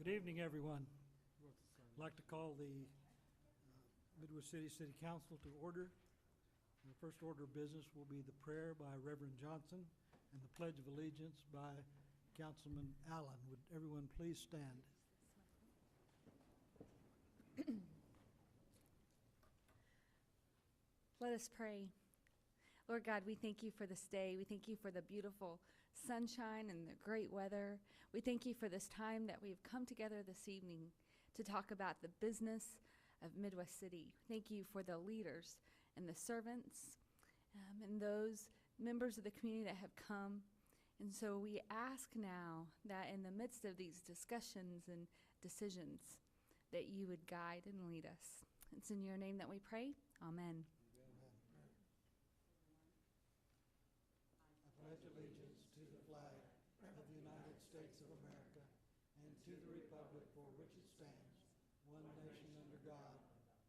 Good evening, everyone. I'd like to call the Midwest City Council to order. The first order of business will be the prayer by Reverend Johnson and the Pledge of Allegiance by Councilman Allen. Would everyone please stand? Let us pray. Lord God, we thank you for this day. We thank you for the beautiful sunshine and the great weather. We thank you for this time that we've come together this evening to talk about the business of Midwest City. Thank you for the leaders and the servants and those members of the community that have come. And so we ask now that in the midst of these discussions and decisions, that you would guide and lead us. It's in your name that we pray. Amen. I pledge allegiance to the flag of the United States of America and to the republic for which it stands, one nation under God,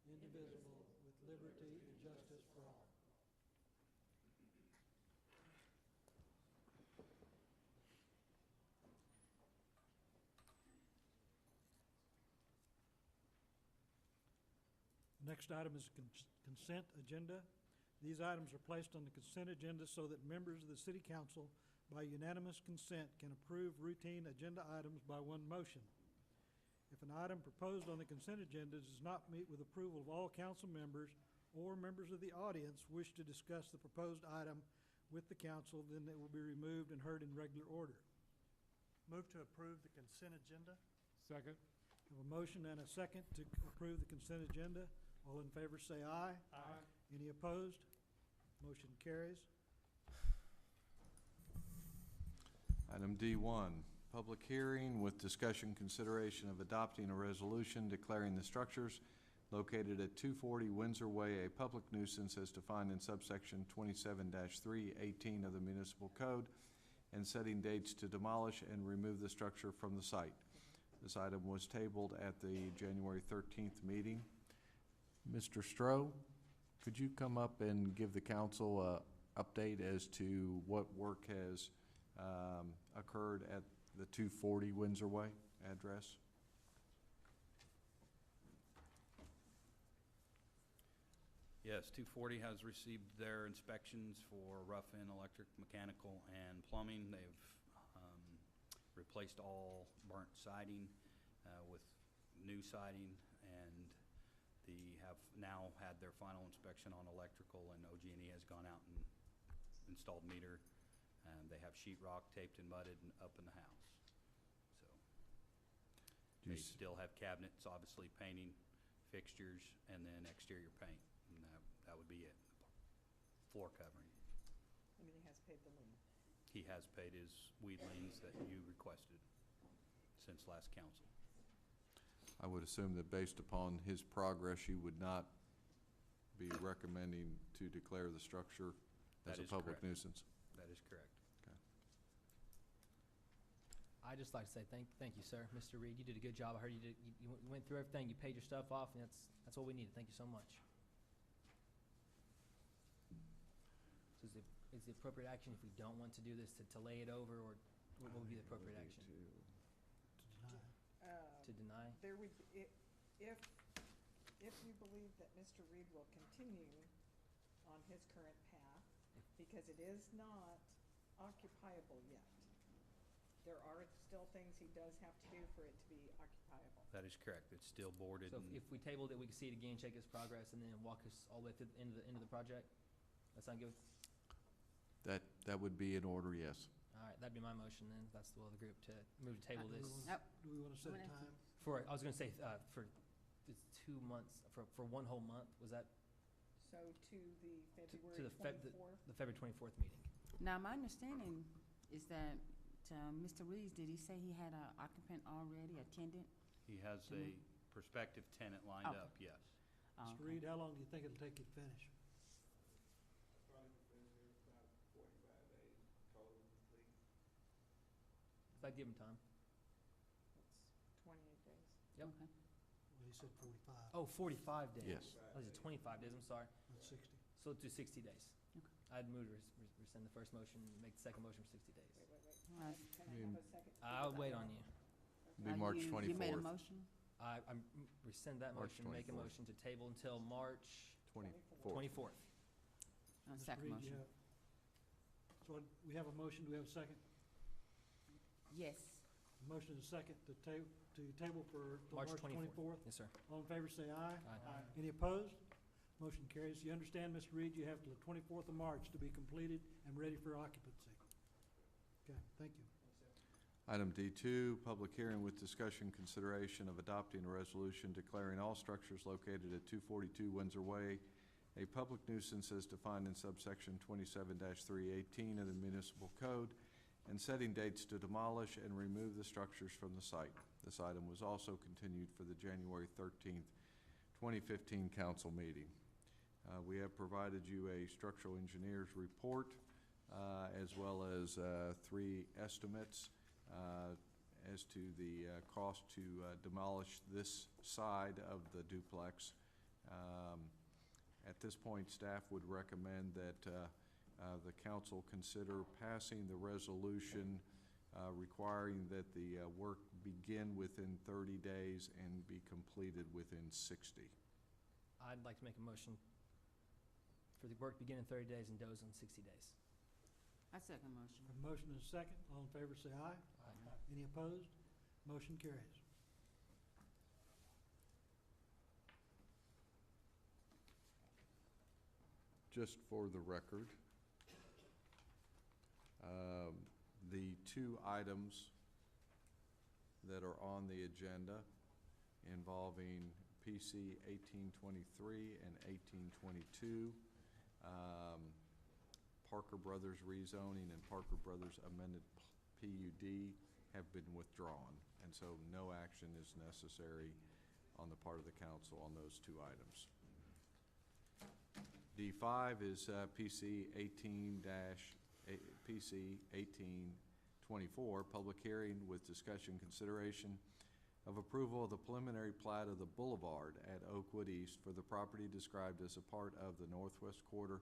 indivisible, with liberty and justice for all. The next item is consent agenda. These items are placed on the consent agenda so that members of the City Council, by unanimous consent, can approve routine agenda items by one motion. If an item proposed on the consent agenda does not meet with approval of all council members or members of the audience wish to discuss the proposed item with the council, then it will be removed and heard in regular order. Move to approve the consent agenda. Second. We have a motion and a second to approve the consent agenda. All in favor say aye. Aye. Any opposed? Motion carries. Item D1, public hearing with discussion consideration of adopting a resolution declaring the structures located at 240 Windsor Way a public nuisance as defined in subsection 27-318 of the Municipal Code and setting dates to demolish and remove the structure from the site. This item was tabled at the January 13th meeting. Mr. Stroh, could you come up and give the council an update as to what work has occurred at the 240 Windsor Way address? Yes, 240 has received their inspections for rough-in electric, mechanical, and plumbing. They've replaced all burnt siding with new siding, and they have now had their final inspection on electrical, and OG&E has gone out and installed meter, and they have sheetrock taped and mudded and up in the house. So they still have cabinets, obviously painting, fixtures, and then exterior paint, and that would be it. Floor covering. And he has paid the lien. He has paid his weed liens that you requested since last council. I would assume that based upon his progress, you would not be recommending to declare the structure as a public nuisance. That is correct. Okay. I'd just like to say thank you, sir. Mr. Reed, you did a good job. I heard you went through everything. You paid your stuff off, and that's what we needed. Thank you so much. So is the appropriate action if we don't want to do this to lay it over, or what would be the appropriate action? To deny? There would, if you believe that Mr. Reed will continue on his current path, because it is not occupiable yet. There are still things he does have to do for it to be occupiable. That is correct. It's still boarded. So if we tabled it, we could see it again, check his progress, and then walk us all the way to the end of the project? That sound good? That would be in order, yes. All right, that'd be my motion then. That's the will of the group to move to table this. Do we want to set a time? I was going to say, for it's 2 months, for one whole month, was that? So to the February To the 24th? the February 24th meeting. Now, my understanding is that Mr. Reeves, did he say he had an occupant already, a tenant? He has a prospective tenant lined Okay. up, yes. Oh, Mr. okay. Reed, how long do you think it'll take you to finish? Probably been here about 45 days, total complete. If I give him time. It's 28 days. Yep. Okay. Well, he said 45. Oh, 45 days. Yes. Oh, is it 25 days? I'm sorry. That's 60. So let's do 60 days. Okay. I'd move to rescind the first motion and make the second motion for 60 days. Wait. All right. Can I have a second? I'll wait on you. Be March You made a 24th. motion? I'm rescind that March motion, make a 24th. motion to table until March 24th. 24th. Uh, Mr. second Reed, motion. So we have a motion, do we have a second? Yes. Motion is second to table for till March March 24th. 24th. Yes, sir. All in favor, say aye. Aye. Any opposed? Motion carries. You understand, Mr. Reed, you have till the 24th of March to be completed and ready for occupancy. Okay, thank you. Item D2, public hearing with discussion consideration of adopting a resolution declaring all structures located at 242 Windsor Way a public nuisance as defined in subsection 27-318 of the municipal code and setting dates to demolish and remove the structures from the site. This item was also continued for the January 13th, 2015 council meeting. We have provided you a structural engineer's report as well as 3 estimates as to the cost to demolish this side of the duplex. At this point, staff would recommend that the council consider passing the resolution requiring that the work begin within 30 days and be completed within 60. I'd like to make a motion for the work begin in 30 days and goes in 60 days. I second motion. A motion is second. All in favor, say aye. Any opposed? Motion carries. Just for the record, the 2 items that are on the agenda involving PC 1823 and 1822, Parker Brothers rezoning and Parker Brothers amended PUD have been withdrawn, and so no action is necessary on the part of the council on those 2 items. D5 is PC 1824, public hearing with discussion consideration of approval of the preliminary plat of the Boulevard at Oakwood East for the property described as a part of the northwest quarter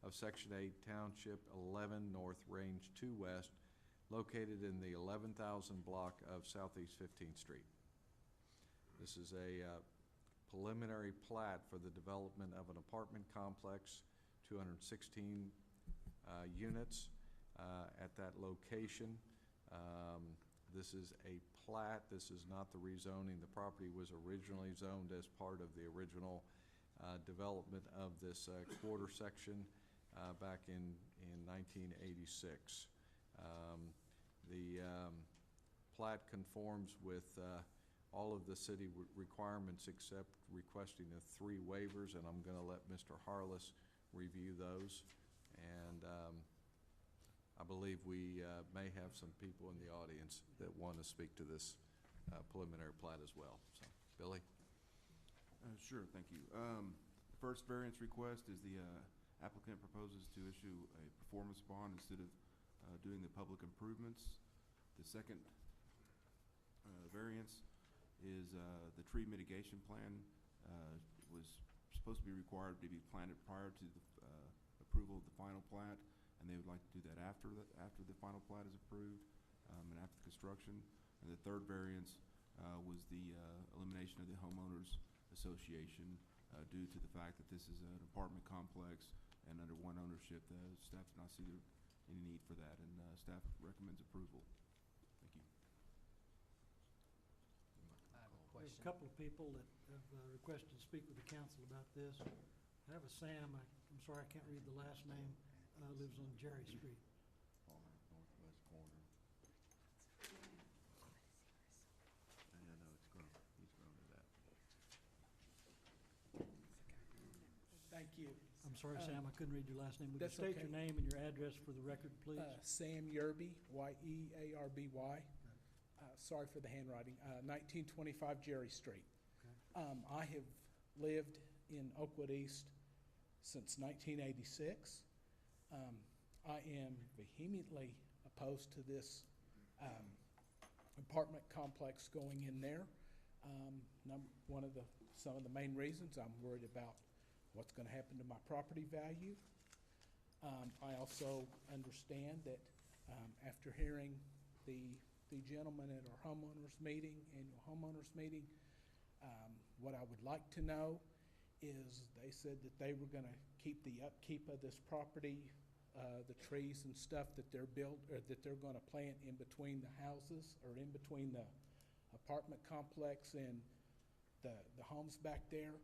of Section 8, Township 11 North, Range 2 West, located in the 11,000 block of Southeast 15th Street. This is a preliminary plat for the development of an apartment complex, 216 units at that location. This is a plat. This is not the rezoning. The property was originally zoned as part of the original development of this quarter section back in 1986. The plat conforms with all of the city requirements except requesting of 3 waivers, and I'm going to let Mr. Harless review those. And I believe we may have some people in the audience that want to speak to this preliminary plat as well. So, Billy? Sure, thank you. The first variance request is the applicant proposes to issue a performance bond instead of doing the public improvements. The second variance is the tree mitigation plan was supposed to be required to be planted prior to the approval of the final plat, and they would like to do that after the final plat is approved and after construction. And the third variance was the elimination of the homeowners association due to the fact that this is an apartment complex and under one ownership. The staff does not see any need for that, and staff recommends approval. Thank you. I have a There's question. a couple of people that have requested to speak with the council about this. I have a Sam, I'm sorry, I can't read the last name, lives on Jerry Street. Northwest corner. I know, it's grown. He's grown to that. Thank you. I'm sorry, Sam, I couldn't read your last name. Would you That's state your okay. name and your address for the record, please? Sam Yerby, Y-E-A-R-B-Y. Sorry for the handwriting. 1925 Jerry Street. Okay. I have lived in Oakwood East since 1986. I am vehemently opposed to this apartment complex going in there. Some of the main reasons, I'm worried about what's going to happen to my property value. I also understand that after hearing the the gentleman at our homeowners meeting, annual homeowners meeting. What I would like to know is they said that they were gonna keep the upkeep of this property, the trees and stuff that they're that they're gonna plant in between the houses or in between the apartment complex and the homes back there.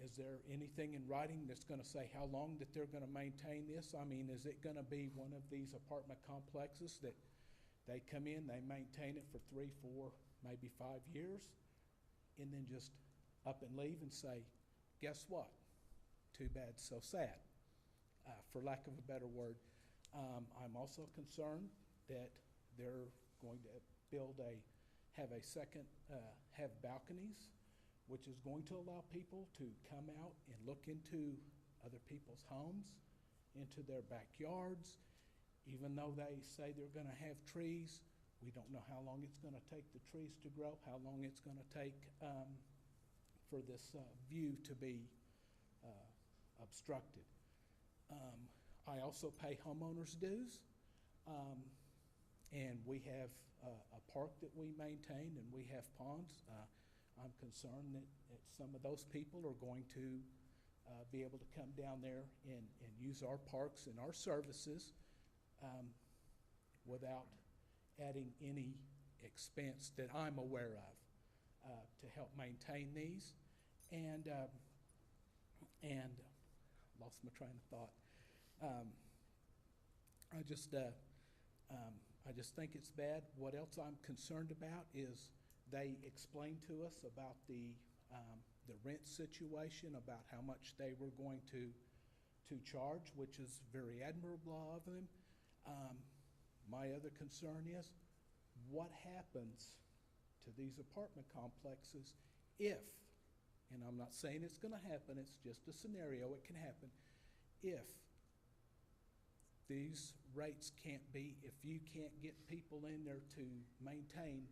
Is there anything in writing that's gonna say how long that they're gonna maintain this? I mean, is it gonna be one of these apartment complexes that they come in, they maintain it for 3, 4, maybe 5 years, and then just up and leave and say, guess what? Too bad, so sad, for lack of a better word. I'm also concerned that they're going to have balconies, which is going to allow people to come out and look into other people's homes, into their backyards. Even though they say they're gonna have trees, we don't know how long it's gonna take the trees to grow, how long it's gonna take for this view to be obstructed. I also pay homeowners dues, and we have a park that we maintain, and we have ponds. I'm concerned that some of those people are going to be able to come down there and use our parks and our services without adding any expense that I'm aware of to help maintain these. And lost my train of thought. I just think it's bad. What else I'm concerned about is they explained to us about the rent situation, about how much they were going to charge, which is very admirable of them. My other concern is what happens to these apartment complexes if, and I'm not saying it's going to happen, it's just a scenario, it can happen, if these rates if you can't get people in there to maintain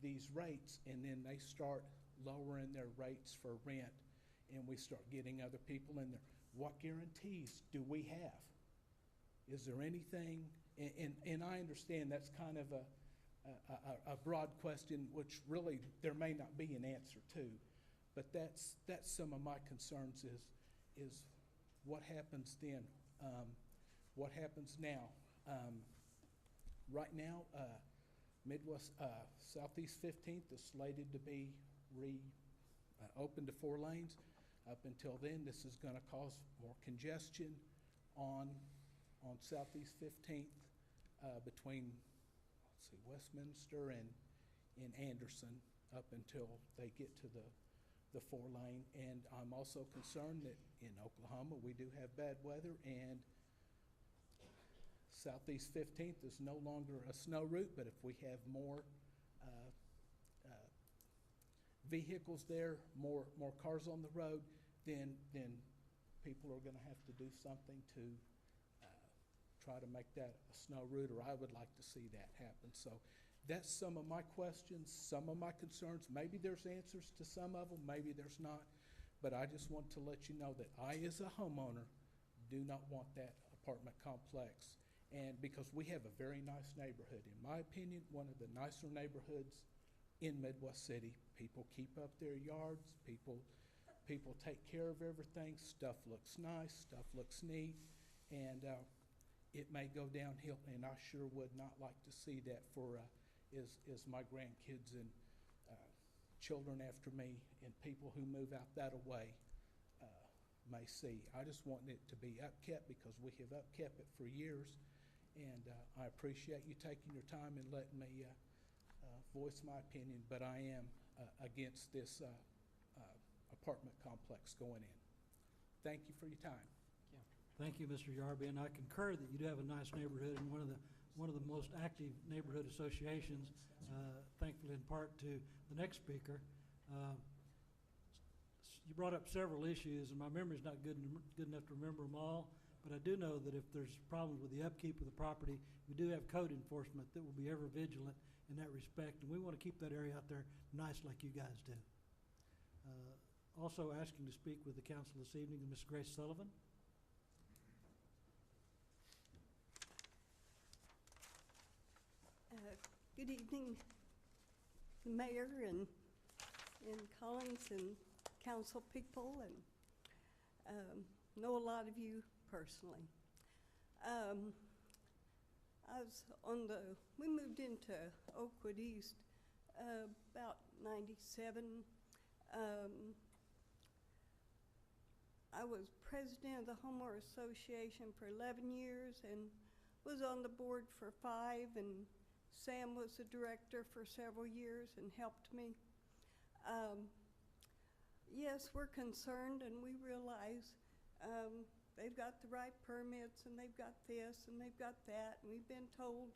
these rates, and then they start lowering their rates for rent, and we start getting other people in there, what guarantees do we have? Is there anything, and I understand that's kind of a broad question, which really there may not be an answer to, but that's some of my concerns is what happens then? What happens now? Right now, Southeast 15th is slated to be open to 4 lanes. Up until then, this is going to cause more congestion on Southeast 15th between, Westminster and Anderson up until they get to the 4-lane. And I'm also concerned that in Oklahoma, we do have bad weather, and Southeast 15th is no longer a snow route, but if we have more vehicles there, more cars on the road, then people are going to have to do something to try to make that a snow route, or I would like to see that happen. So that's some of my questions, some of my concerns. Maybe there's answers to some of them, maybe there's not, but I just want to let you know that I, as a homeowner, do not want that apartment complex. And because we have a very nice neighborhood, in my opinion, one of the nicer neighborhoods in Midwest City. People keep up their yards, people take care of everything, stuff looks nice, stuff looks neat, and it may go downhill, and I sure would not like to see that for is my grandkids and children after me and people who move out that way may see. I just want it to be upkept because we have upkept it for years, and I appreciate you taking your time and letting me voice my opinion, but I am against this apartment complex going in. Thank you for your time. Thank you, Mr. Yarby, and I concur that you do have a nice neighborhood and one of the most active neighborhood associations, thankfully in part to the next speaker. You brought up several issues, and my memory's not good enough to remember them all, but I do know that if there's problems with the upkeep of the property, we do have code enforcement that will be ever vigilant in that respect, and we want to keep that area out there nice like you guys do. Also asking to speak with the council this evening is Ms. Grace Sullivan. Good evening, Mayor and Collins and council people, and know a lot of you personally. We moved into Oakwood East about 97. I was president of the Homeowner Association for 11 years and was on the board for 5, and Sam was the director for several years and helped me. Yes, we're concerned, and we realize they've got the right permits, and they've got this, and they've got that, and we've been told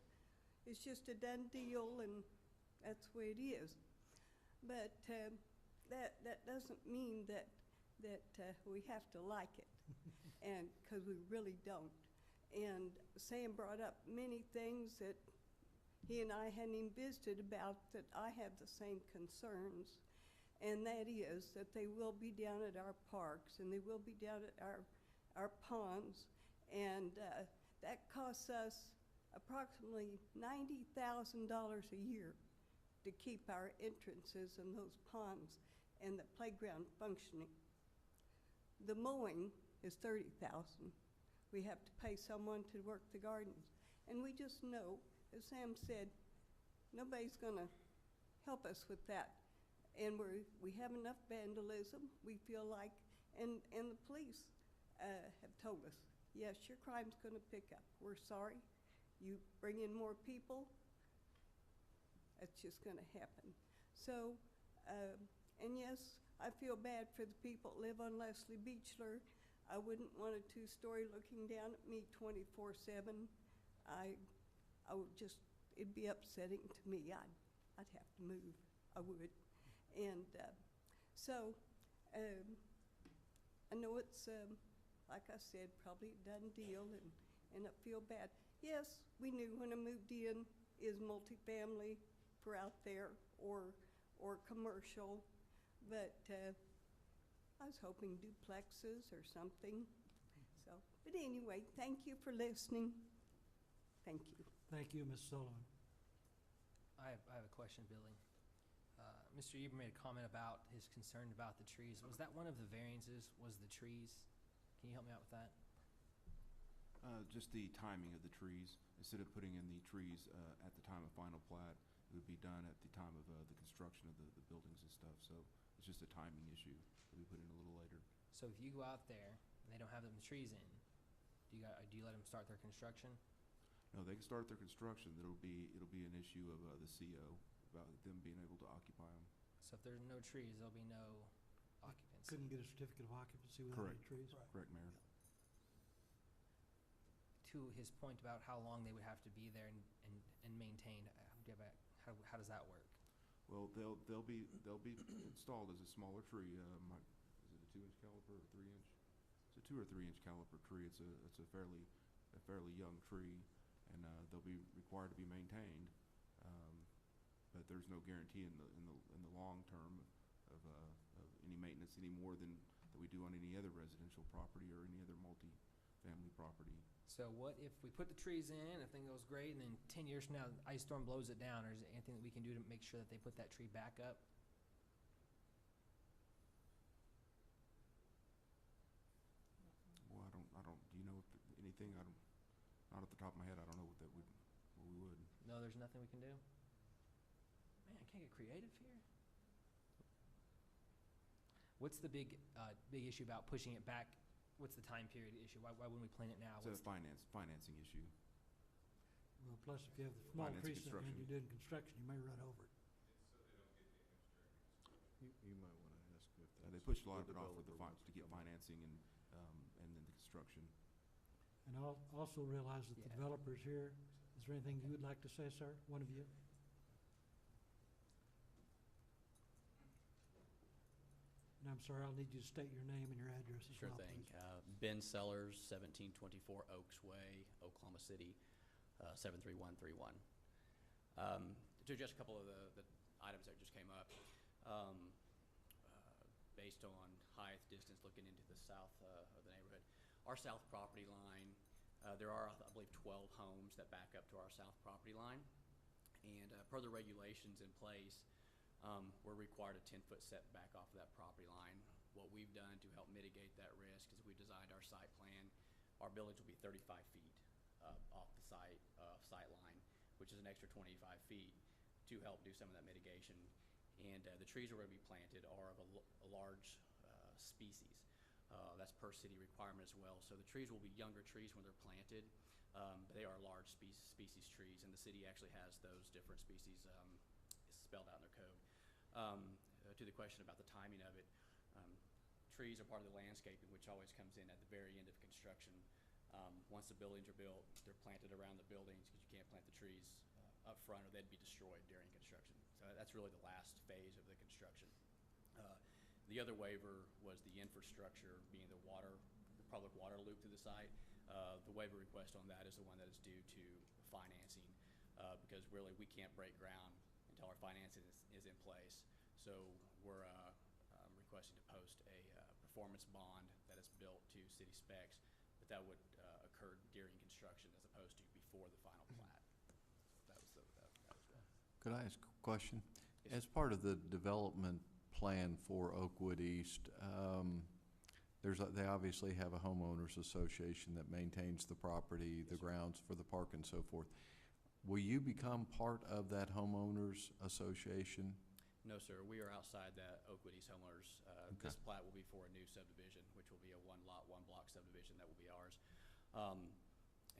it's just a done deal, and that's the way it is. But that doesn't mean that we have to like it, and because we really don't. And Sam brought up many things that he and I hadn't even visited about, that I have the same concerns, and that is that they will be down at our parks, and they will be down at our ponds, and that costs us approximately $90,000 a year to keep our entrances in those ponds and the playground functioning. The mowing is $30,000. We have to pay someone to work the gardens. And we just know, as Sam said, nobody's gonna help us with that. And we have enough vandalism, we feel like, and the police have told us, yes, your crime's gonna pick up. We're sorry. You bring in more people, that's just gonna happen. So, and yes, I feel bad for the people that live on Leslie Beechler. I wouldn't want a 2-story looking down at me 24/7. I would just, it'd be upsetting to me. I'd have to move, I would. And so, I know it's, like I said, probably a done deal, and I feel bad. Yes, we knew when I moved in is multifamily for out there or commercial, but I was hoping duplexes or something. So, but anyway, thank you for listening. Thank you. Thank you, Ms. Sullivan. I have a question, Billy. Mr. Eber made a comment about his concern about the trees. Was that one of the variances, was the trees? Can you help me out with that? Just the timing of the trees. Instead of putting in the trees at the time of final plat, it would be done at the time of the construction of the buildings and stuff. So it's just a timing issue that we put in a little later. So if you go out there and they don't have the trees in, do you let them start their construction? No, they can start their construction. It'll be an issue of the CO about them being able to occupy them. So if there's no trees, there'll be no occupancy. Couldn't get a certificate of occupancy without any trees? Correct, Mayor. To his point about how long they would have to be there and maintained, how does that work? Well, they'll be installed as a smaller tree. Is it a 2-inch caliper or 3-inch? It's a 2 or 3-inch caliper tree. It's a fairly young tree, and they'll be required to be maintained. But there's no guarantee in the long term of any maintenance any more than that we do on any other residential property or any other multi-family property. So what if we put the trees in, everything goes great, and then 10 years from now, the ice storm blows it down, or is there anything that we can do to make sure that they put that tree back up? Well, I don't, do you know anything? Not off the top of my head, I don't know what we would. No, there's nothing we can do? Man, I can't get creative here. What's the big issue about pushing it back? What's the time period issue? Why wouldn't we plan it now? It's a financing issue. Well, plus if you have the small Finance trees and construction. you're doing construction, you may run over it. You might want to ask if that's. They push a lot of the it off with developer to get financing and then the construction. And also realize that the Yeah. developer's here. Is there anything you would like to say, sir? One of you? And I'm sorry, I'll need you to state your name and your address as Sure well, thing. please. Ben Sellers, 1724 Oaks Way, Oklahoma City, 73131. To address a couple of the items that just came up, based on height, distance, looking into the south of the neighborhood, our south property line, there are, I believe, 12 homes that back up to our south property line. And per the regulations in place, we're required a 10-foot setback off of that property line. What we've done to help mitigate that risk is we designed our site plan. Our buildings will be 35 feet off the sight line, which is an extra 25 feet to help do some of that mitigation. And the trees that are going to be planted are of a large species. That's per city requirement as well. So the trees will be younger trees when they're planted, but they are large species trees, and the city actually has those different species spelled out in their code. To the question about the timing of it, trees are part of the landscaping, which always comes in at the very end of construction. Once the buildings are built, they're planted around the buildings because you can't plant the trees up front or they'd be destroyed during construction. So that's really the last phase of the construction. The other waiver was the infrastructure, being the public water loop to the site. The waiver request on that is the one that is due to financing because really we can't break ground until our financing is in place. So we're requesting to post a performance bond that is built to city specs, but that would occur during construction as opposed to before the final plat. That was one. Could I ask a question? Yes, As part of the development plan for Oakwood East, they obviously have a homeowners association that maintains the property, the grounds for the park and so forth. Will you become part of that homeowners association? No, sir. We are outside that Oakwood East homeowners. Okay. This plat will be for a new subdivision, which will be a one-lot, one-block subdivision that will be ours.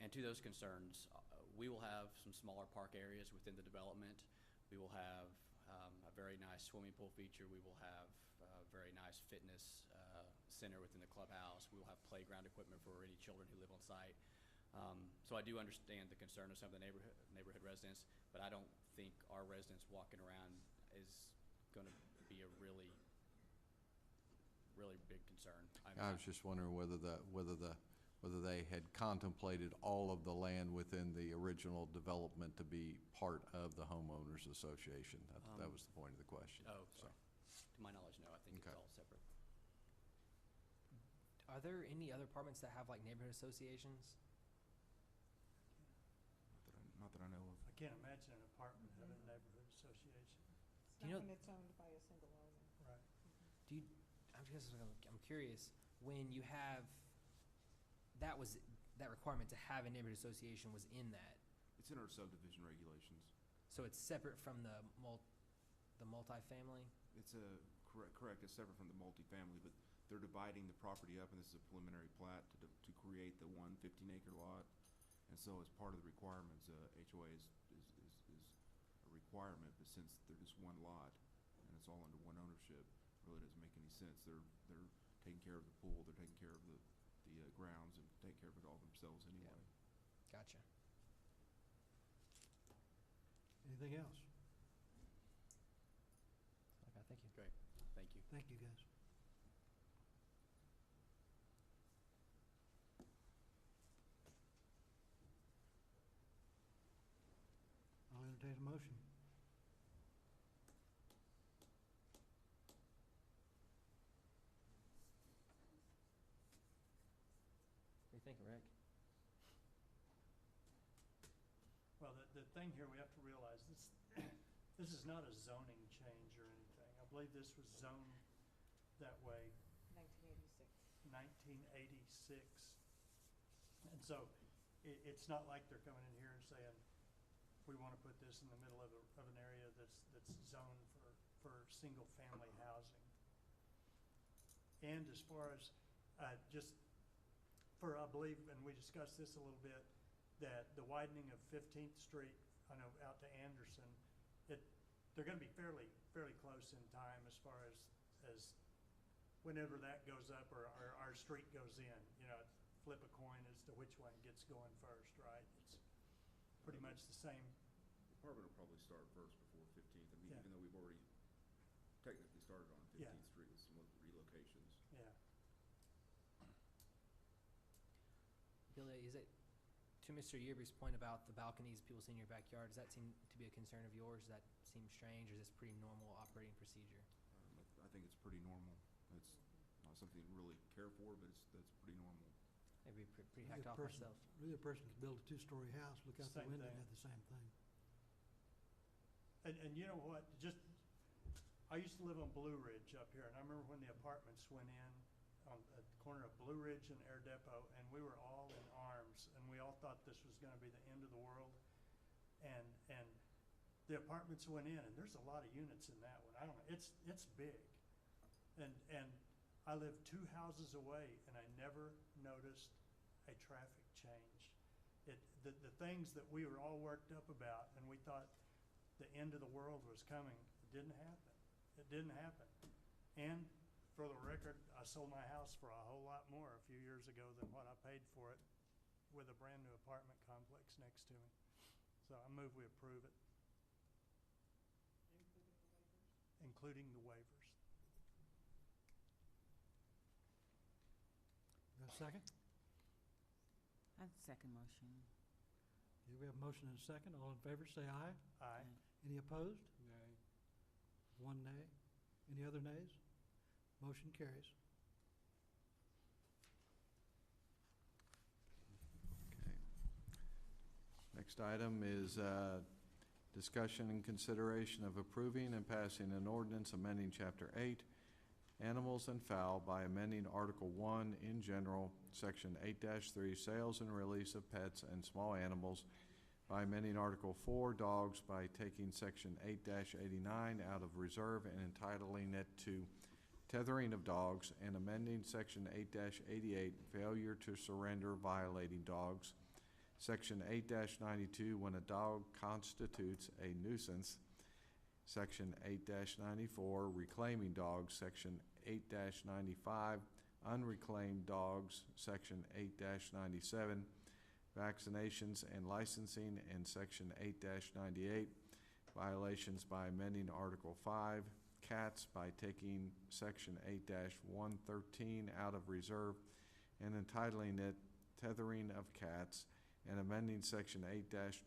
And to those concerns, we will have some smaller park areas within the development. We will have a very nice swimming pool feature. We will have a very nice fitness center within the clubhouse. We will have playground equipment for any children who live on site. So I do understand the concern of some of the neighborhood residents, but I don't think our residents walking around is going to be a really big concern. I was just wondering whether they had contemplated all of the land within the original development to be part of the homeowners association. That was the point of the question. Oh, sorry. To my knowledge, no. I think Okay. it's all separate. Are there any other apartments that have like neighborhood associations? Not that I know of. I can't imagine an apartment having a neighborhood association. It's Do you not know- when it's owned by a single owner. Right. I'm curious, when you have, that requirement to have a neighborhood association was in that. It's in our subdivision regulations. So it's separate from the multifamily? It's correct, it's separate from the multifamily, but they're dividing the property up, and this is a preliminary plat to create the 15-acre lot. And so as part of the requirements, HOA is a requirement, but since they're just one lot, and it's all under one ownership, it really doesn't make any sense. They're taking care of the pool, they're taking care of the grounds, and taking care of it all themselves anyway. Gotcha. Anything else? Okay, thank you. Great. Thank you. Thank you, guys. I'll entertain a motion. What do you think, Rick? Well, the thing here, we have to realize, this is not a zoning change or anything. I believe this was zoned that way 1986. And so it's not like they're coming in here and saying, we want to put this in the middle of an area that's zoned for single-family housing. And as far as I believe, and we discussed this a little bit, that the widening of 15th Street, I know out to Anderson, they're going to be fairly close in time as far as whenever that goes up or our street goes in. You know, flip a coin as to which one gets going first, right? It's pretty much the same. The apartment will probably start first before 15th. I mean, Yeah. even though we've already technically started on 15th Yeah. Street with some relocations. Yeah. Billy, is it, to Mr. Yearby's point about the balconies, people seeing your backyard, does that seem to be a concern of yours? Does that seem strange, or is this pretty normal operating procedure? I think it's pretty normal. It's not something to really care for, but that's pretty normal. I'd be pretty Really hacked a off person- myself. Really a person could build a two-story house, look out the Same window and thing. have the same thing. And you know what, just, I used to live on Blue Ridge up here, and I remember when the apartments went in on at the corner of Blue Ridge and Air Depot, and we were all in arms, and we all thought this was gonna be the end of the world. And the apartments went in, and there's a lot of units in that one. I don't know, it's big. And I live 2 houses away, and I never noticed a traffic change. The things that we were all worked up about, and we thought the end of the world was coming, it didn't happen. It didn't happen. And for the record, I sold my house for a whole lot more a few years ago than what I paid for it with a brand-new apartment complex next to me. So I move we approve it. Including the waivers. You have a second? I second motion. Okay, we have a motion and a second. All in favor, say aye. Aye. Any opposed? Nay. 1 nay. Any other nays? Motion carries. Okay. Next item is discussion and consideration of approving and passing an ordinance amending Chapter 8, Animals and Fowl, by amending Article 1 in general, Section 8-3, Sales and Release of Pets and Small Animals, by amending Article 4, Dogs, by taking Section 8-89 out of reserve and entitling it to Tethering of Dogs, and amending Section 8-88, Failure to Surrender Violating Dogs, Section 8-92, When a Dog Constitutes a Nuisance, Section 8-94, Reclaiming Dogs, Section 8-95, Unreclaimed Dogs, Section 8-97, Vaccinations and Licensing, and Section 8-98, Violations by amending Article 5, Cats, by taking Section 8-113 out of reserve and entitling it Tethering of Cats, and amending Section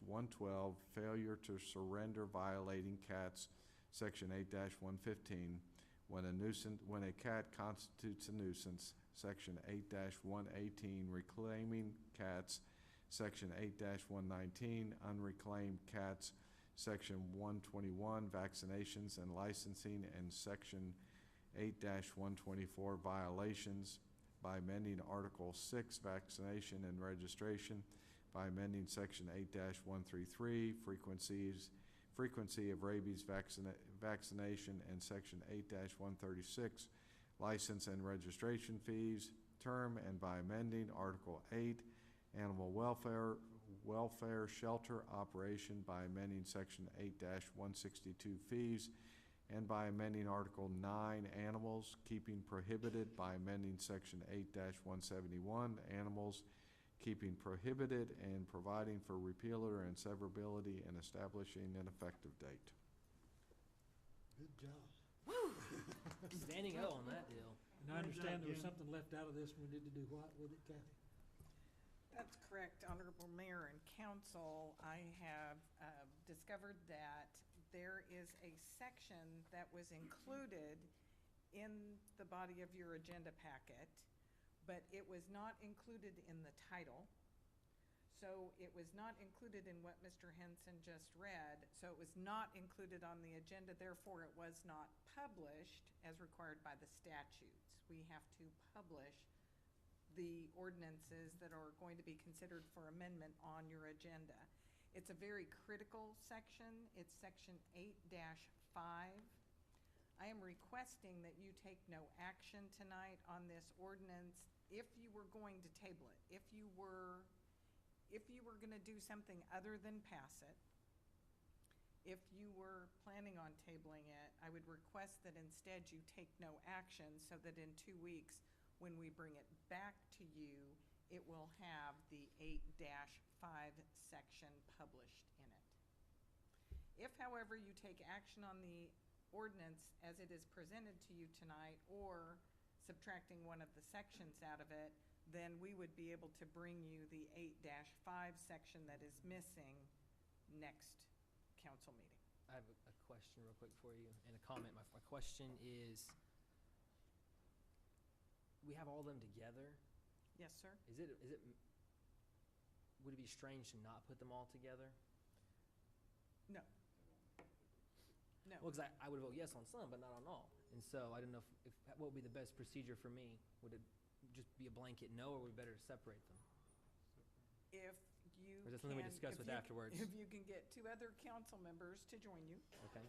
8-112, Failure to Surrender Violating Cats, Section 8-115, when a cat constitutes a nuisance, Section 8-118, Reclaiming Cats, Section 8-119, Unreclaimed Cats, Section 121, Vaccinations and Licensing, and Section 8-124, Violations, by amending Article 6, Vaccination and Registration, by amending Section 8-133, frequency of rabies vaccination, and Section 8-136, license and registration fees, term, and by amending Article 8, animal welfare shelter operation, by amending Section 8-162, fees, and by amending Article 9, animals keeping prohibited, by amending Section 8-171, animals keeping prohibited, and providing for repealer and severability, and establishing an effective date. Good job. Standing O on that deal. And I Great understand job, there was Jim. something left out of this. We need to do what with it, Kathy? That's correct, Honorable Mayor and Council. I have discovered that there is a section that was included in the body of your agenda packet, but it was not included in the title. So it was not included in what Mr. Henson just read, so it was not included on the agenda, therefore it was not published as required by the statutes. We have to publish the ordinances that are going to be considered for amendment on your agenda. It's a very critical section. It's Section 8-5. I am requesting that you take no action tonight on this ordinance if you were going to table it. If you were going to do something other than pass it, if you were planning on tabling it, I would request that instead you take no action so that in 2 weeks, when we bring it back to you, it will have the 8-5 section published in it. If, however, you take action on the ordinance as it is presented to you tonight, or subtracting one of the sections out of it, then we would be able to bring you the 8-5 section that is missing next council meeting. I have a question real quick for you, and a comment. My question is, we have all of them together. Yes, sir? Would it be strange to not put them all together? No. No. Well, because I would vote yes on some, but not on all. And so I don't know if what would be the best procedure for me? Would it just be a blanket no, or would it be better to separate them? If you Or is that something we can- discuss if with you- afterwards? If you can get 2 other council members to join you, Okay.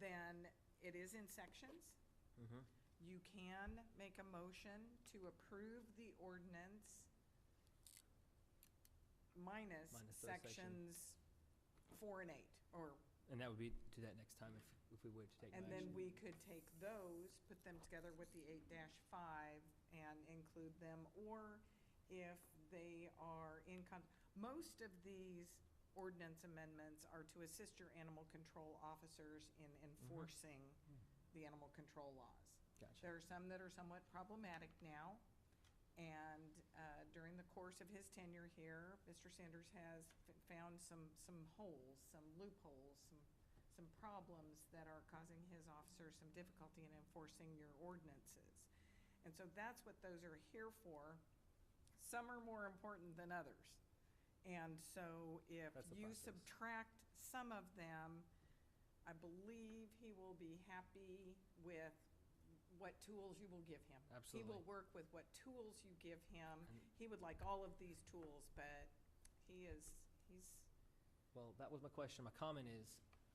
then it is in sections. Mm-hmm. You can make a motion to approve the ordinance minus Minus those sections. sections 4 and 8, or, And that would be to that next time if we were to take no and then action. we could take those, put them together with the 8-5 and include them, or if they are most of these ordinance amendments are to assist your animal control officers in enforcing the animal control laws. Gotcha. There are some that are somewhat problematic now, and during the course of his tenure here, Mr. Sanders has found some holes, some loopholes, some problems that are causing his officers some difficulty in enforcing your ordinances. And so that's what those are here for. Some are more important than others. And so if That's the you process. subtract some of them, I believe he will be happy with what tools you will give him. Absolutely. He will work with what tools you give him. And- He would like all of these tools, but he's, Well, that was my question. My comment is,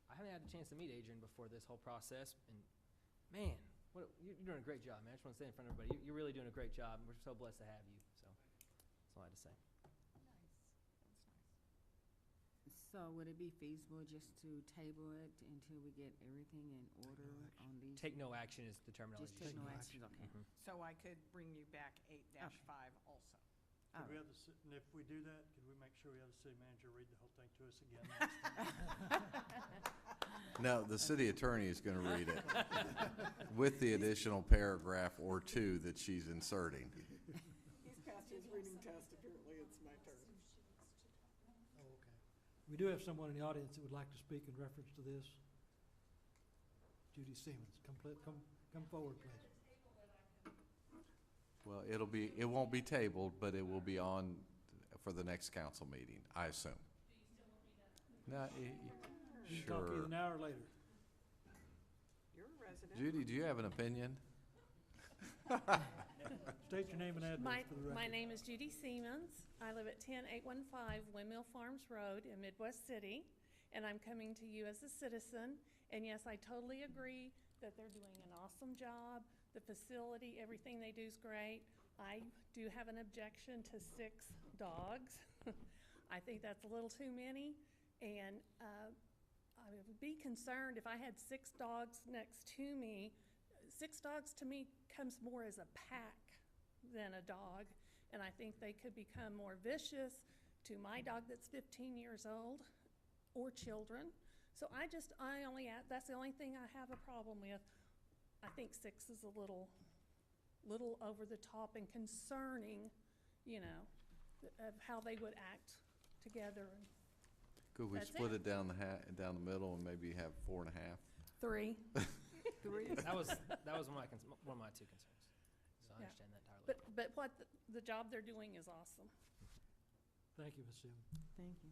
I haven't had a chance to meet Adrian before this whole process, and man, you're doing a great job, man. I just want to say in front of everybody, you're really doing a great job, and we're so blessed to have you. So that's all I had to say. So would it be feasible just to table it until we get everything in order on these? Take no action is the terminology. Just take no no action, okay. Mhm. so I could bring you back 8-5 also. Could we have and if we do that, could we make sure we have the city manager read the whole thing to us again next time? No, the city attorney is going to read it with the additional paragraph or two that she's inserting. He's passed his reading test, apparently it's my turn. Oh, okay. We do have someone in the audience that would like to speak in reference to this. Judy Siemens, come forward, please. Well, it won't be tabled, but it will be on for the next council meeting, I assume. No, You can talk sure. either now or later. You're a resident. Judy, do you have an opinion? State your name and address for the record. My name is Judy Siemens. I live at 10815 Windmill Farms Road in Midwest City, and I'm coming to you as a citizen. And yes, I totally agree that they're doing an awesome job. The facility, everything they do is great. I do have an objection to 6 dogs. I think that's a little too many, and I would be concerned if I had 6 dogs next to me. 6 dogs to me comes more as a pack than a dog, and I think they could become more vicious to my dog that's 15 years old or children. So that's the only thing I have a problem with. I think 6 is a little over the top and concerning, of how they would act together. Could we That's split it. it down the middle and maybe have 4.5? 3. 3. That was one of my 2 concerns. So I Yeah. understand that entirely. But what the job they're doing is awesome. Thank you, Ms. Simmons. Thank you.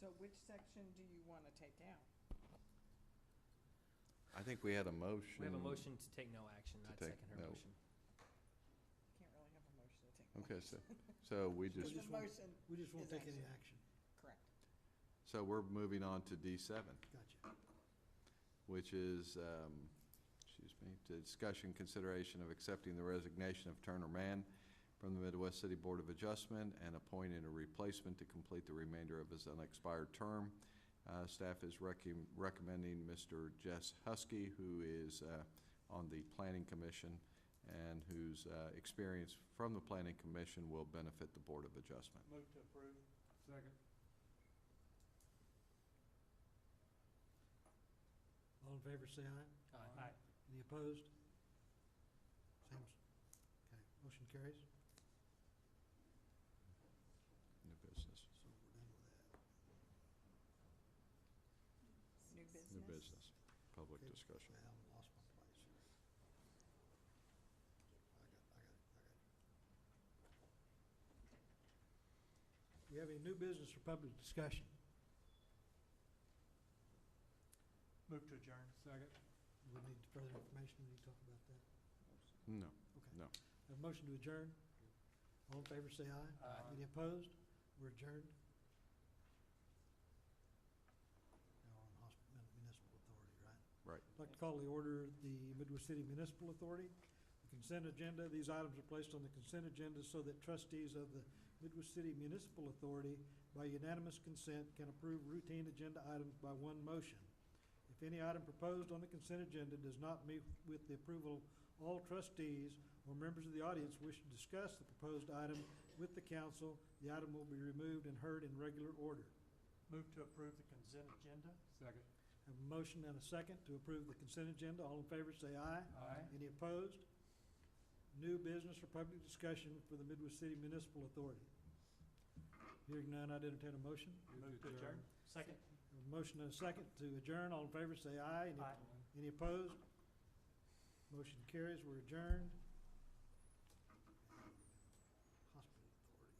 So which section do you want to take out? I think we had a motion. We have a motion to take no action. To I'd take second her no. motion. Can't really have a motion to take. Okay, action. so we The just, motion We just won't is take any action. action. Correct. so we're moving on to D7, Gotcha. which is, to discussion consideration of accepting the resignation of Turner Mann from the Midwest City Board of Adjustment and appointing a replacement to complete the remainder of his unexpired term. Staff is recommending Mr. Jess Husky, who is on the Planning Commission and whose experience from the Planning Commission will benefit the Board of Adjustment. Move to approve. Second. All in favor, say aye. Aye. Any opposed? Same, okay, motion carries. New business. So we're done with that. New business. New business. Public Okay, discussion. Well, I lost my place here. I got it. Do you have any new business or public discussion? Move to adjourn. Second. We need further information, we need to talk about that. No, Okay. no. Have a motion to adjourn. All in favor, say aye. Aye. Any opposed? We're adjourned. Now we're on municipal authority, right? Right. I'd like to call the order the Midwest City Municipal Authority. The consent agenda, these items are placed on the consent agenda so that trustees of the Midwest City Municipal Authority, by unanimous consent, can approve routine agenda items by one motion. If any item proposed on the consent agenda does not meet with the approval of all trustees or members of the audience wish to discuss the proposed item with the council, the item will be removed and heard in regular order. Move to approve the consent agenda. Second. Have a motion and a second to approve the consent agenda. All in favor, say aye. Aye. Any opposed? New business or public discussion for the Midwest City Municipal Authority. Hearing none, I'd entertain a motion. Move to adjourn. Second. Have a motion and a second to adjourn. All in favor, say aye. Aye. Any opposed? Motion carries. We're adjourned. Hospital Authority.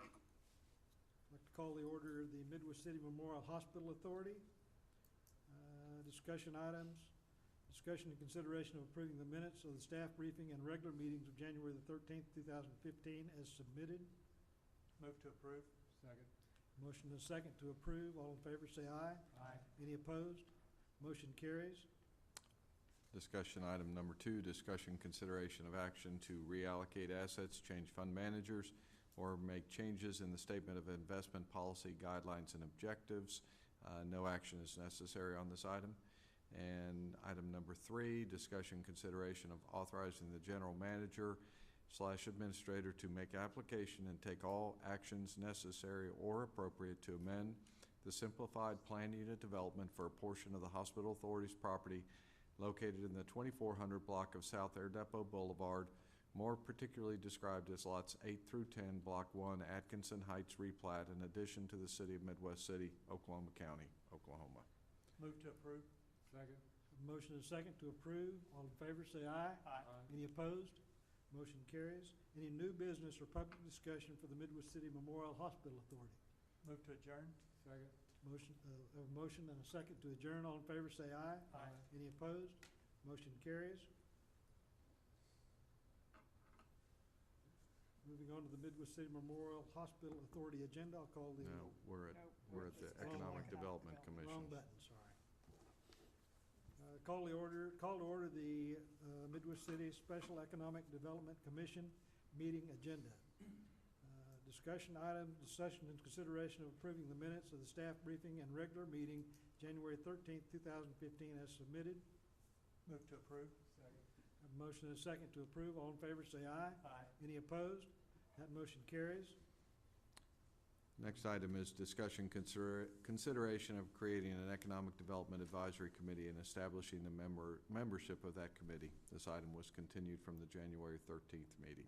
I'd like to call the order of the Midwest City Memorial Hospital Authority. Discussion items. Discussion and consideration of approving the minutes of the staff briefing and regular meetings of January the 13th, 2015 as submitted. Move to approve. Second. Motion and a second to approve. All in favor, say aye. Aye. Any opposed? Motion carries. Discussion item number 2, discussion consideration of action to reallocate assets, change fund managers, or make changes in the statement of investment policy guidelines and objectives. No action is necessary on this item. And item number 3, discussion consideration of authorizing the general manager / administrator to make application and take all actions necessary or appropriate to amend the simplified plan unit development for a portion of the Hospital Authority's property located in the 2400 block of South Air Depot Boulevard, more particularly described as lots 8 through 10, Block 1, Atkinson Heights replat, in addition to the city of Midwest City, Oklahoma County, Oklahoma. Move to approve. Second. Motion and a second to approve. All in favor, say aye. Aye. Any opposed? Motion carries. Any new business or public discussion for the Midwest City Memorial Hospital Authority? Move to adjourn. Second. Motion and a second to adjourn. All in favor, say aye. Aye. Any opposed? Motion carries. Moving on to the Midwest City Memorial Hospital Authority agenda, I'll call the No, we're at the Wrong Economic button. Development Commission. wrong button, sorry. Call to order the Midwest City Special Economic Development Commission meeting agenda. Discussion item, discussion and consideration of approving the minutes of the staff briefing and regular meeting, January 13th, 2015, as submitted. Move to approve. Second. Have a motion and a second to approve. All in favor, say aye. Aye. Any opposed? That motion carries. Next item is discussion consideration of creating an Economic Development Advisory Committee and establishing the membership of that committee. This item was continued from the January 13th meeting.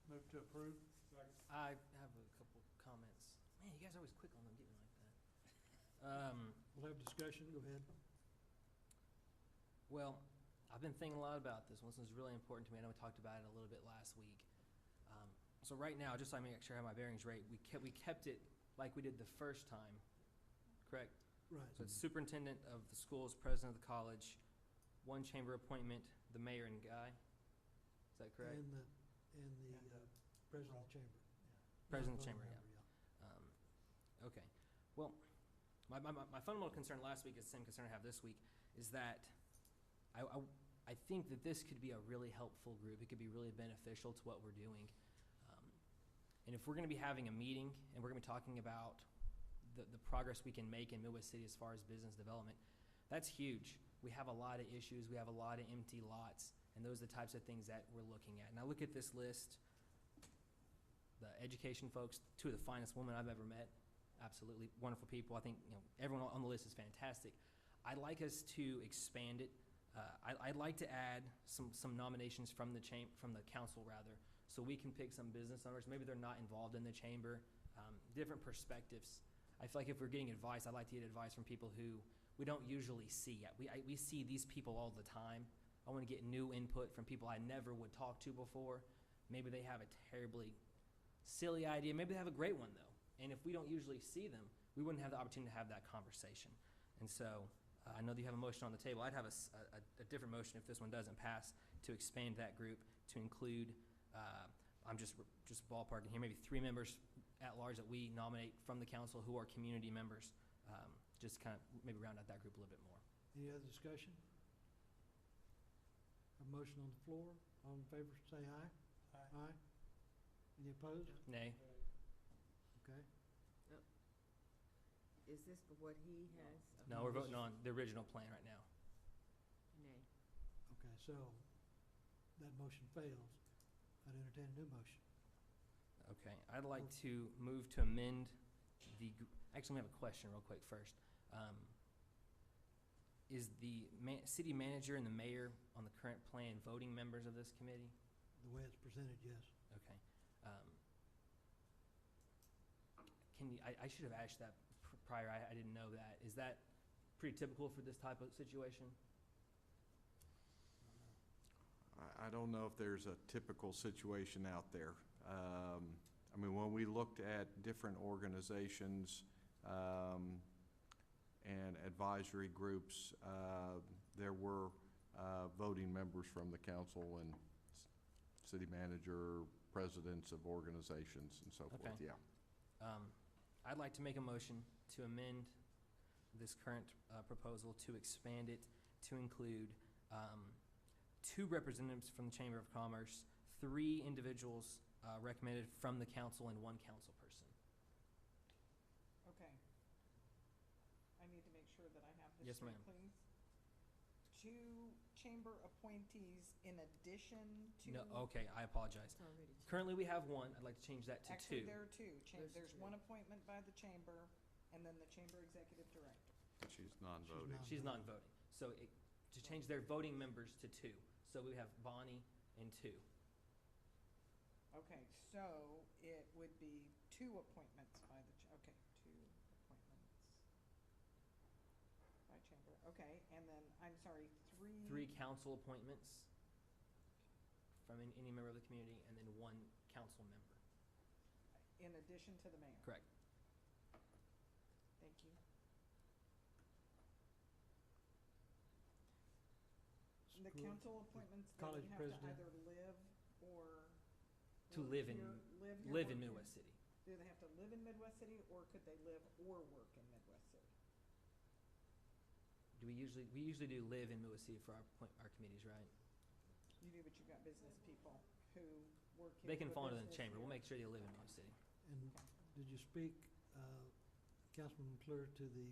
Move to approve. Second. I have a couple comments. Man, you guys are always quick on them getting like that. We'll have discussion. Go ahead. Well, I've been thinking a lot about this. One thing's really important to me. I know we talked about it a little bit last week. So right now, just so I make sure I have my bearings right, we kept it like we did the first time, correct? Right. So it's superintendent of the schools, president of the college, one chamber appointment, the mayor and guy. Is that correct? And the president of the chamber. President of the chamber, Member, yeah. Okay. Well, my fundamental concern last week is the same concern I have this week, is that I think that this could be a really helpful group. It could be really beneficial to what we're doing. And if we're going to be having a meeting and we're going to be talking about the progress we can make in Midwest City as far as business development, that's huge. We have a lot of issues. We have a lot of empty lots, and those are the types of things that we're looking at. And I look at this list, the education folks, 2 of the finest women I've ever met, absolutely wonderful people. I think everyone on the list is fantastic. I'd like us to expand it. I'd like to add some nominations from the council rather, so we can pick some business owners. Maybe they're not involved in the chamber, different perspectives. I feel like if we're getting advice, I'd like to get advice from people who we don't usually see. We see these people all the time. I want to get new input from people I never would talk to before. Maybe they have a terribly silly idea. Maybe they have a great one, though. And if we don't usually see them, we wouldn't have the opportunity to have that conversation. And so, I know that you have a motion on the table. I'd have a different motion if this one doesn't pass, to expand that group to include, I'm just ballparking here, maybe 3 members at large that we nominate from the council who are community members. Just kind of maybe round out that group a little bit more. Any other discussion? A motion on the floor. All in favor, say aye. Aye. Any opposed? Nay? Okay. Is this for what he has? No, we're voting on the original plan right now. Nay. Okay, so that motion fails. I'd entertain a new motion. Okay, I'd like to move to amend actually, we have a question real quick first. Is the city manager and the mayor on the current plan voting members of this committee? The way it's presented, yes. Okay. I should have asked that prior, I didn't know that. Is that pretty typical for this type of situation? I don't know if there's a typical situation out there. I mean, when we looked at different organizations and advisory groups, there were voting members from the council and city manager, presidents of organizations and so forth, Okay. yeah. I'd like to make a motion to amend this current proposal to expand it to include 2 representatives from the Chamber of Commerce, 3 individuals recommended from the council, and 1 council person. Okay. I need to make sure that I have this Yes, straight, ma'am. please. 2 chamber appointees in addition to... No, okay, I apologize. It's already. Currently, we have 1. I'd like to change that to 2. Actually, there are 2. There's There's 2. 1 appointment by the chamber, and then the chamber executive director. She's non-voting. She's non-voting. So to change their voting members to 2. So we have Bonnie and 2. Okay, so it would be 2 appointments by the, okay, 2 appointments by chamber. Okay, and then, I'm sorry, 3 council appointments from any member of the community, and then 1 council member. in addition to the mayor. Correct. Thank you. The School- council appointments, they college would have to president. either live or To work live in, here- live in work here. Midwest City. Do they have to live in Midwest City, or could they live or work in Midwest City? We usually do live in Midwest City for our committees, right? You do, but you've got business people who work here. They can for fall into the business chamber. We'll here. make sure they live in Midwest City. And did you speak, Councilman McClure, to the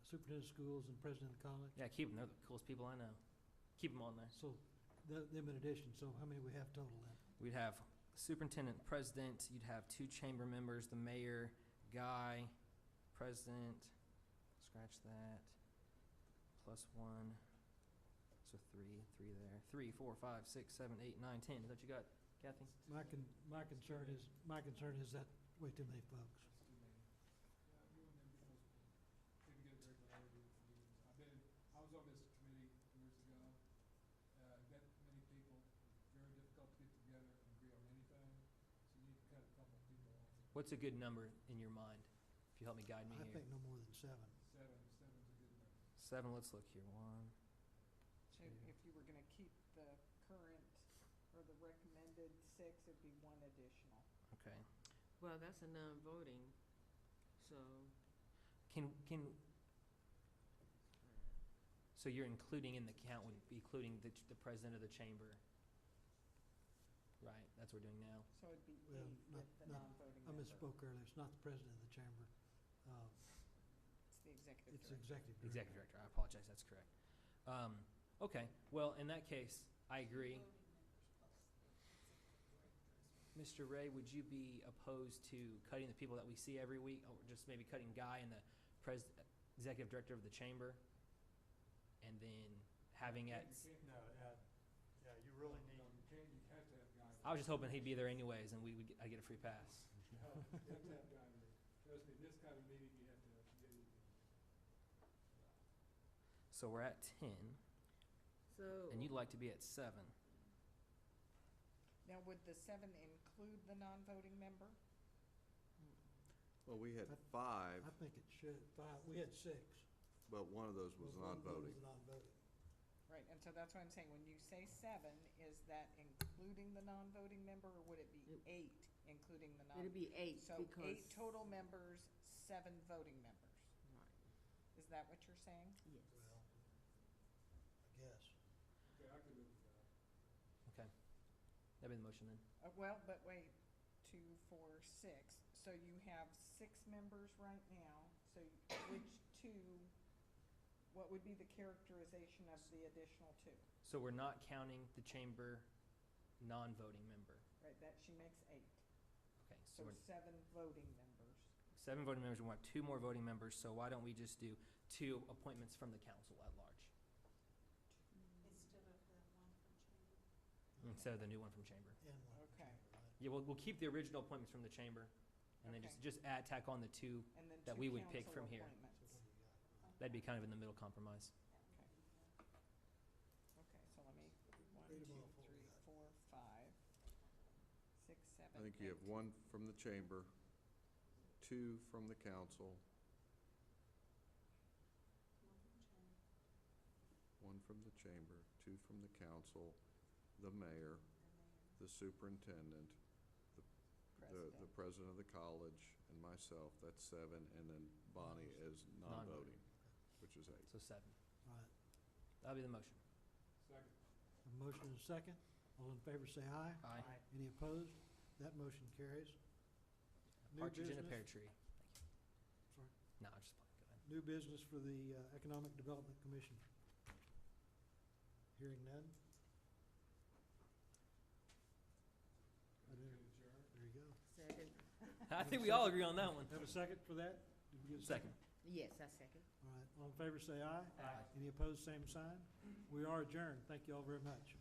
superintendent of schools and president of the college? Yeah, keep them. They're the coolest people I know. Keep them on there. So, them in addition, so how many we have total then? We'd have superintendent, president, you'd have 2 chamber members, the mayor, Guy, president, scratch that, +1, so 3 there, 3, 4, 5, 6, 7, 8, 9, 10. Is that what you got, Kathy? My concern is that way too many folks. I was on this committee years ago, met many people, very difficult to get together and agree on anything, so you need to cut a couple of people off. What's a good number in your mind? If you help me guide me I here. think no more than 7. Seven's a good number. 7, let's look here. 1, So if you were gonna keep the current, or the recommended 6, it'd be 1 additional. okay. Well, that's a non-voting, so. So you're including in the count, would be including the president of the chamber, right? That's what we're doing now. So it'd be Well, 8 with the non-voting I member. misspoke earlier, it's not the president of the chamber. It's the executive It's director. executive director. Executive director, I apologize, that's correct. Okay, well, in that case, I agree. Mr. Ray, would you be opposed to cutting the people that we see every week, or just maybe cutting Guy and the executive director of the chamber? And then having at, No, yeah, you really need, You have to have guys. I was just hoping he'd be there anyways, and I'd get a free pass. You have to have guys. Trust me, this kind of meeting, you have to get it. So we're at 10, So. and you'd like to be at 7. Now, would the 7 include the non-voting member? Well, we had I- 5. I think it should, 5, we had 6. but one of those was One of them non-voting. was non-voting. Right, and so that's what I'm saying, when you say 7, is that including the non-voting member, or would it be 8, including the non? It'd be 8 So because. 8 total members, 7 voting members. Right, Is that what you're saying? yes. Well, I guess. Okay, I could live with that. Okay. That'd be the motion then. Well, but wait, 2, 4, 6. So you have 6 members right now, so which 2, what would be the characterization of the additional 2? So we're not counting the chamber non-voting member. Right, that, she makes 8. Okay, So so we're 7 voting members. 7 voting members, we want 2 more voting members, so why don't we just do 2 appointments from the council at large? Instead of the new one from chamber. And one from Okay. chamber, right? Yeah, we'll keep the original appointments from the chamber, and then Okay. just tack on the 2 And then that 2 we would pick council from here. appointments. So what do you got? That'd be kind of in the middle compromise. Okay, so let me, 1, Read 2, 'em off, what 3, we got. 4, 5, 6, 7, I think you have 1 from the chamber, 2 from the council, 1 from the chamber, 2 from the council, the mayor, the superintendent, the president of the college, and myself, that's 7, and then Bonnie is non-voting, which is 8. So 7. All right. That'll be the motion. Second. A motion and a second. All in favor say aye. Aye. Any opposed? That motion carries. New Partridge in a business. pear tree. Sorry. No, I'm just playing. Go ahead. New business for the Economic Development Commission. Hearing none. Motion to adjourn. There you go. Second. I think we all agree on that one. Have a second for that? Did we get a Second. Yes, I second. All right. All in favor say aye. Aye. Any opposed, same sign. We are adjourned. Thank you all very much.